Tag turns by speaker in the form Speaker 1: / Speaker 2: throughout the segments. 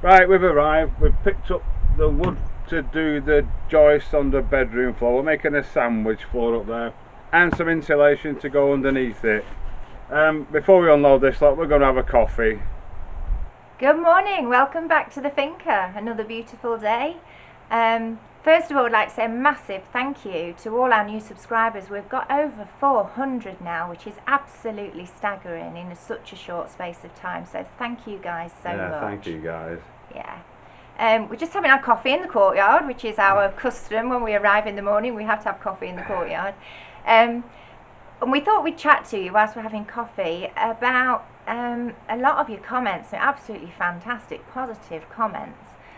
Speaker 1: Right, we've arrived. We've picked up the wood to do the joists on the bedroom floor. We're making a sandwich floor up there and some insulation to go underneath it. Before we unload this lot, we're going to have a coffee.
Speaker 2: Good morning, welcome back to the Finca, another beautiful day. First of all, I'd like to say a massive thank you to all our new subscribers. We've got over 400 now, which is absolutely staggering in such a short space of time. So thank you guys so much.
Speaker 1: Yeah, thank you guys.
Speaker 2: Yeah. We're just having our coffee in the courtyard, which is our custom. When we arrive in the morning, we have to have coffee in the courtyard. And we thought we'd chat to you whilst we're having coffee about a lot of your comments. They're absolutely fantastic, positive comments.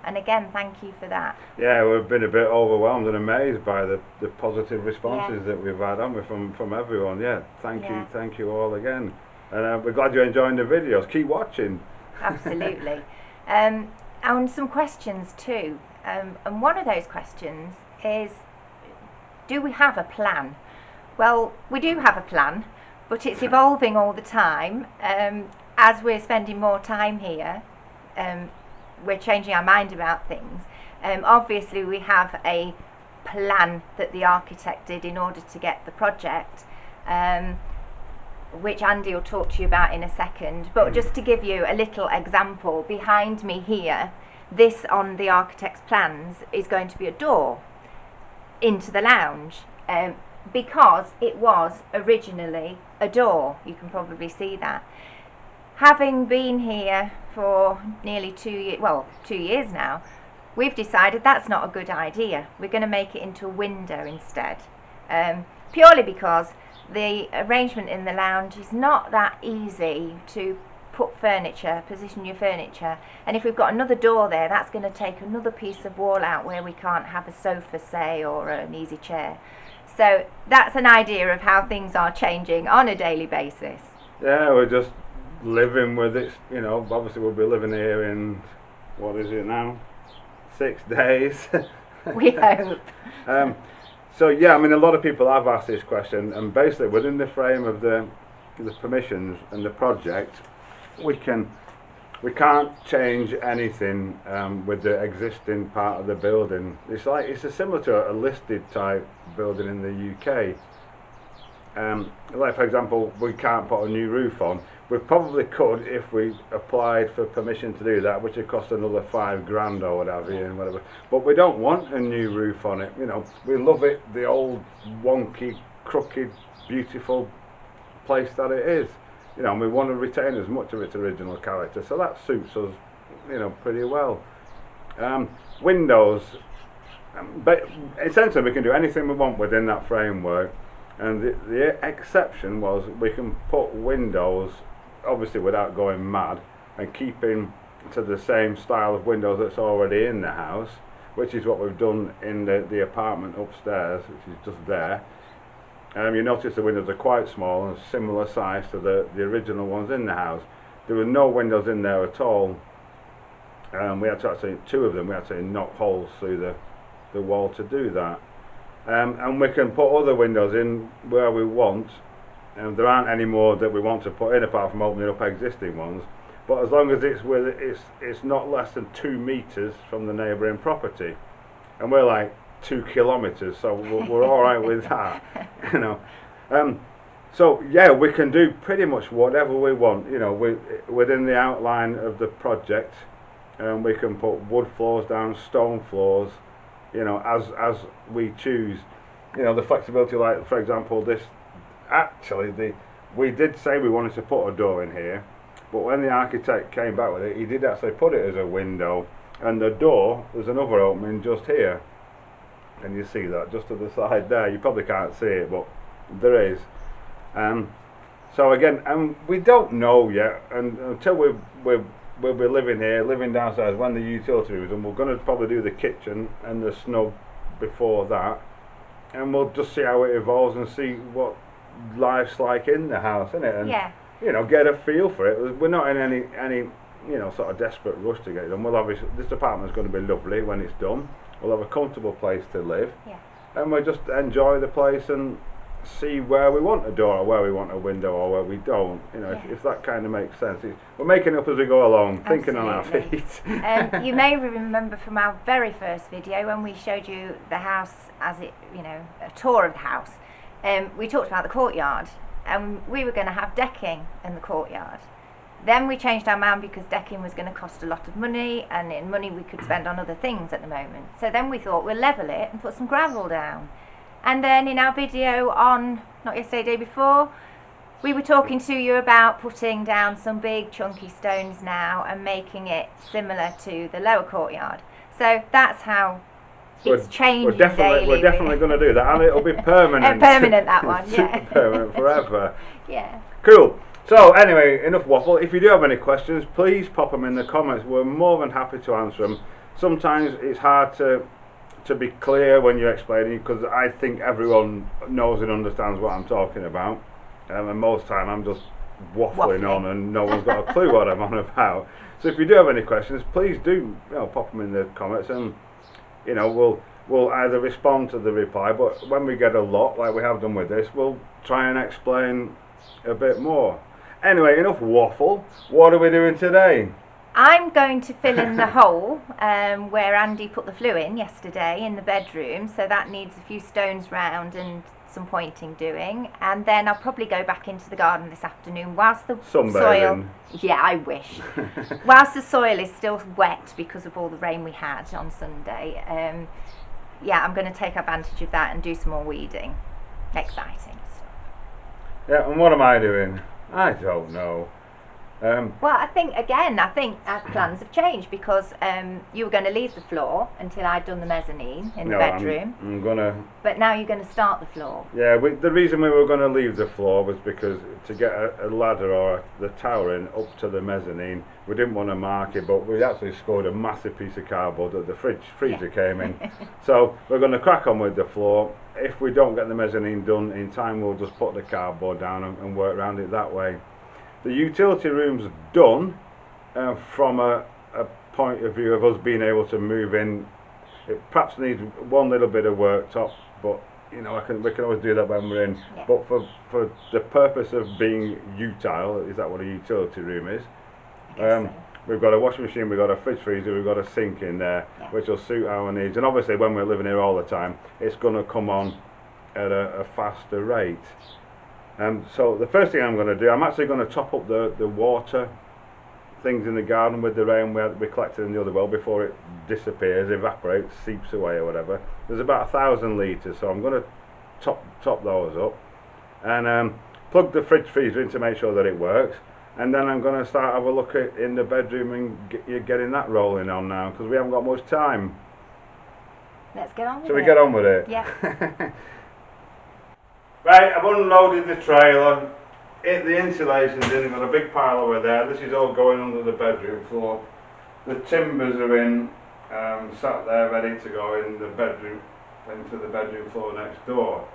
Speaker 2: And again, thank you for that.
Speaker 1: Yeah, we've been a bit overwhelmed and amazed by the positive responses that we've had, haven't we, from everyone. Yeah, thank you all again. And we're glad you're enjoying the videos. Keep watching.
Speaker 2: Absolutely. And some questions too. And one of those questions is, do we have a plan? Well, we do have a plan, but it's evolving all the time. As we're spending more time here, we're changing our mind about things. Obviously, we have a plan that the architect did in order to get the project, which Andy will talk to you about in a second. But just to give you a little example, behind me here, this on the architect's plans is going to be a door into the lounge. Because it was originally a door. You can probably see that. Having been here for nearly 2 years now, we've decided that's not a good idea. We're going to make it into a window instead. Purely because the arrangement in the lounge is not that easy to put furniture, position your furniture. And if we've got another door there, that's going to take another piece of wall out where we can't have a sofa, say, or an easy chair. So that's an idea of how things are changing on a daily basis.
Speaker 1: Yeah, we're just living with it. You know, obviously we'll be living here in, what is it now? 6 days.
Speaker 2: We hope.
Speaker 1: So yeah, I mean, a lot of people have asked this question, and basically within the frame of the permissions and the project, we can't change anything with the existing part of the building. It's similar to a listed type building in the UK. Like for example, we can't put a new roof on. We probably could if we applied for permission to do that, which would cost another £5,000 or whatever, and whatever. But we don't want a new roof on it. You know, we love it, the old wonky, crooked, beautiful place that it is. You know, and we want to retain as much of its original character, so that suits us, you know, pretty well. Windows, but essentially we can do anything we want within that framework, and the exception was we can put windows, obviously without going mad, and keeping to the same style of windows that's already in the house, which is what we've done in the apartment upstairs, which is just there. You notice the windows are quite small and similar size to the original ones in the house. There were no windows in there at all. We had to actually, 2 of them, we had to knock holes through the wall to do that. And we can put other windows in where we want. There aren't any more that we want to put in apart from opening up existing ones. But as long as it's not less than 2 meters from the neighbouring property. And we're like 2 kilometers, so we're all right with that, you know. So yeah, we can do pretty much whatever we want, you know, within the outline of the project. We can put wood floors down, stone floors, you know, as we choose. You know, the flexibility, like for example, we did say we wanted to put a door in here, but when the architect came back with it, he did actually put it as a window, and the door, there's another opening just here. And you see that just to the side there. You probably can't see it, but there is. So again, we don't know yet, and until we'll be living downstairs when the utility room is, and we're going to probably do the kitchen and the snug before that, and we'll just see how it evolves and see what life's like in the house, innit? And you know, get a feel for it. We're not in any you know, sort of desperate rush to get it done. Well, obviously this apartment's going to be lovely when it's done. We'll have a comfortable place to live, and we'll just enjoy the place and see where we want a door or where we want a window or where we don't. You know, if that kind of makes sense. We're making it up as we go along, thinking on our feet.
Speaker 2: You may remember from our very first video when we showed you the house as it, you know, a tour of the house. We talked about the courtyard, and we were going to have decking in the courtyard. Then we changed our mind because decking was going to cost a lot of money, and in money we could spend on other things at the moment. So then we thought we'll level it and put some gravel down. And then in our video on, not yesterday, day before, we were talking to you about putting down some big chunky stones now and making it similar to the lower courtyard. So that's how it's changing
Speaker 1: We're definitely going to do that, and it'll be permanent.
Speaker 2: Permanent, that one, yeah.
Speaker 1: Super permanent forever.
Speaker 2: Yeah.
Speaker 1: Cool. So anyway, enough waffle. If you do have any questions, please pop them in the comments. We're more than happy to answer them. Sometimes it's hard to be clear when you're explaining, because I think everyone knows and understands what I'm talking about, and most time I'm just waffling on and no one's got a clue what I'm on about. So if you do have any questions, please do, you know, pop them in the comments, and you know, we'll either respond to the reply, but when we get a lot like we have done with this, we'll try and explain a bit more. Anyway, enough waffle. What are we doing today?
Speaker 2: I'm going to fill in the hole where Andy put the flue in yesterday in the bedroom, so that needs a few stones round and some pointing doing, and then I'll probably go back into the garden this afternoon whilst the soil, yeah, I wish, whilst the soil is still wet because of all the rain we had on Sunday. Yeah, I'm going to take advantage of that and do some more weeding. Exciting stuff.
Speaker 1: Yeah, and what am I doing? I don't know.
Speaker 2: Well, I think our plans have changed because you were going to leave the floor until I'd done the mezzanine in the bedroom.
Speaker 1: I'm gonna.
Speaker 2: But now you're going to start the floor.
Speaker 1: Yeah, the reason we were going to leave the floor was because to get a ladder or the tower in up to the mezzanine, we didn't want to mark it, but we actually scored a massive piece of cardboard that the freezer came in. So we're going to crack on with the floor. If we don't get the mezzanine done in time, we'll just put the cardboard down and work around it that way. The utility room's done from a point of view of us being able to move in. It perhaps needs one little bit of worktop, but you know, we can always do that when we're in. Yeah. But for the purpose of being utile, is that what a utility room is? So. We've got a washing machine, we've got a fridge freezer, we've got a sink in there, which will suit our needs. And obviously when we're living here all the time, it's going to come on at a faster rate. So the first thing I'm going to do, I'm actually going to top up the water things in the garden with the rain we collected in the other well before it disappears, evaporates, seeps away or whatever. There's about 1,000 litres, so I'm going to top those up and plug the fridge freezer in to make sure that it works. And then I'm going to start have a look at in the bedroom and getting that rolling on now, because we haven't got much time.
Speaker 2: Let's get on with it.
Speaker 1: Shall we get on with it?
Speaker 2: Yeah.
Speaker 1: Right, I've unloaded the trailer, hit the insulation's in, I've got a big pile over there. This is all going under the bedroom floor. The timbers are in, sat there ready to go in the bedroom, into the bedroom floor next door.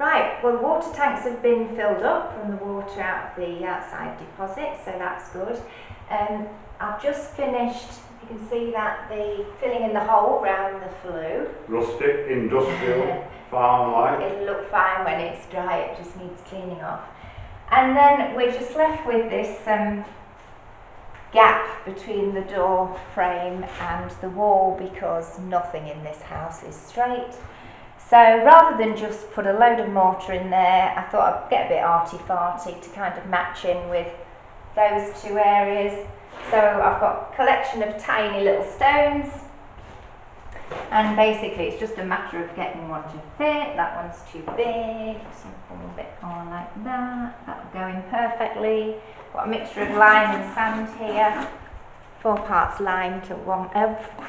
Speaker 2: Right, well the water tanks have been filled up from the water out of the outside deposit, so that's good. I've just finished, you can see that the filling in the hole around the flue.
Speaker 1: Rustic, industrial, farm-like.
Speaker 2: It'll look fine when it's dry, it just needs cleaning off. And then we're just left with this gap between the door frame and the wall because nothing in this house is straight. So rather than just put a load of mortar in there, I thought I'd get a bit arty-farty to kind of match in with those two areas. So I've got a collection of tiny little stones, and basically it's just a matter of getting one to fit. That one's too big, so a bit more like that. That'll go in perfectly. Got a mixture of lime and sand here. 4 parts lime to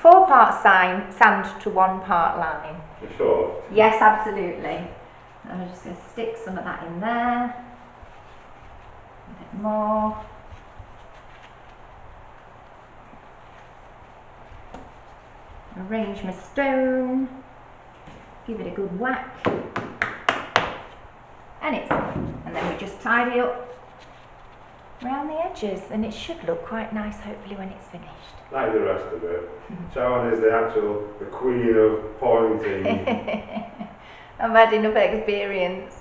Speaker 2: 4 parts sand to 1 part lime.
Speaker 1: You sure?
Speaker 2: Yes, absolutely. I'm just going to stick some of that in there. A bit more. Arrange my stone. Give it a good whack. And then we just tidy up around the edges, and it should look quite nice hopefully when it's finished.
Speaker 1: Like the rest of it. Sharon is the queen of pointing.
Speaker 2: I've had enough experience.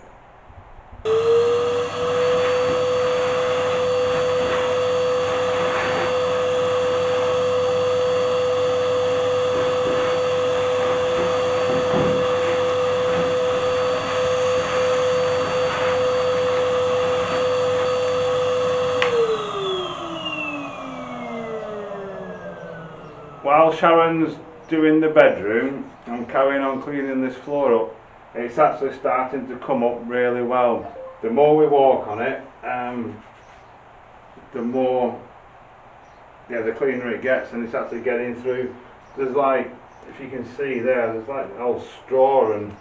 Speaker 1: While Sharon's doing the bedroom, I'm carrying on cleaning this floor up. It's actually starting to come up really well. The more we walk on it, the more, the cleaner it gets, and it's actually getting through. There's like, if you can see there's like old straw and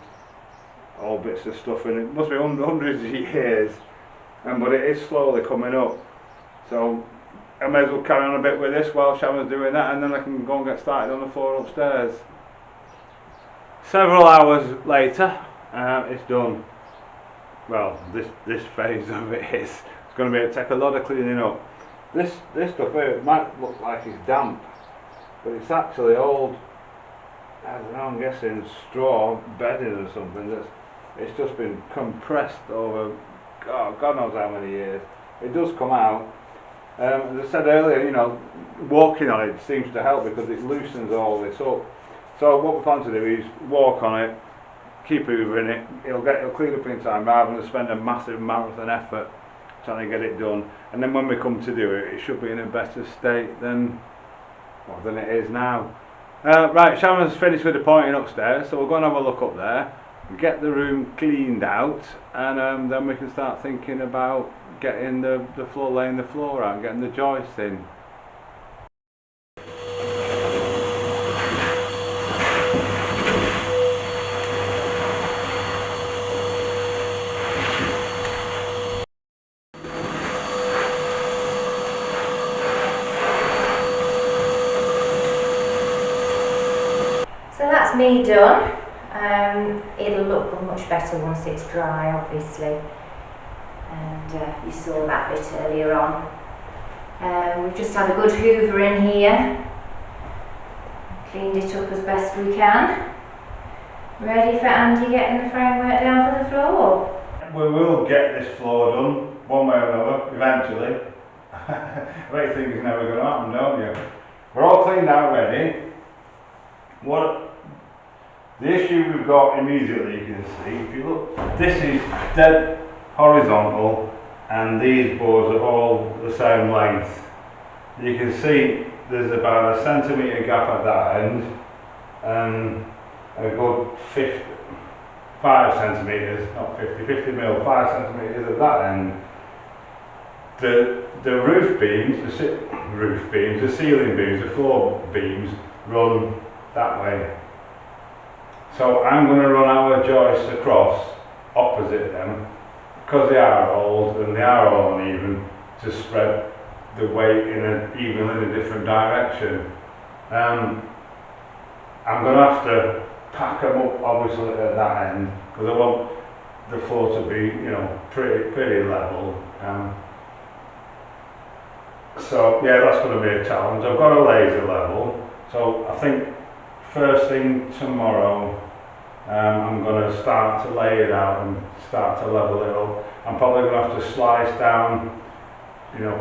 Speaker 1: all bits of stuff in it. It must be hundreds of years, but it is slowly coming up. So I may as well carry on a bit with this while Sharon's doing that, and then I can go and get started on the floor upstairs. Several hours later, it's done. Well, this phase of it is. It's going to take a lot of cleaning up. This stuff here, it might look like it's damp, but it's actually old, I don't know, I'm guessing straw bedding or something. It's just been compressed over God knows how many years. It does come out. As I said earlier, walking on it seems to help because it loosens all this up. So what we plan to do is walk on it, keep hoovering it. It'll clean up in time rather than spend a massive marathon effort trying to get it done. And then when we come to do it, it should be in a better state than it is now. Right, Sharon's finished with the pointing upstairs, so we'll go and have a look up there, get the room cleaned out, and then we can start thinking about getting the floor, laying the floor out and getting the joists in.
Speaker 2: So that's me done. It'll look much better once it's dry, obviously. And you saw that bit earlier on. We've just had a good hoover in here. Cleaned it up as best we can. Ready for Andy getting the framework down for the floor.
Speaker 1: We will get this floor done, one way or another, eventually. I bet you think it's never going to happen, don't you? We're all cleaned out ready. The issue we've got immediately, you can see, if you look, this is dead horizontal and these boards are all the same length. You can see there's about a centimetre gap at that end and a good 5 centimetres, not 50 mil, 5 centimetres at that end. The roof beams, the ceiling beams, the floor beams run that way. So I'm going to run our joists across opposite them because they are old and they are all uneven to spread the weight in a different direction. I'm going to have to pack them up obviously at that end because I want the floor to be pretty level. So yeah, that's going to be a challenge. I've got a laser level, so I think first thing tomorrow I'm going to start to lay it out and start to level it up. I'm probably going to have to slice down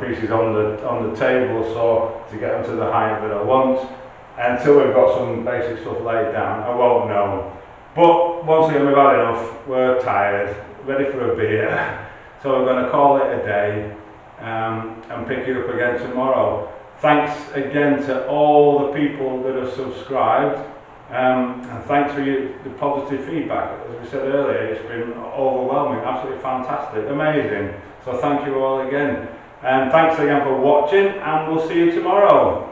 Speaker 1: pieces on the table so to get them to the height that I want. Until we've got some basic stuff laid down, I won't know. But once again, we've had enough, we're tired, ready for a beer, so we're going to call it a day and pick it up again tomorrow. Thanks again to all the people that have subscribed, and thanks for the positive feedback. As we said earlier, it's been overwhelming, absolutely fantastic, amazing. So thank you all again, and thanks again for watching, and we'll see you tomorrow.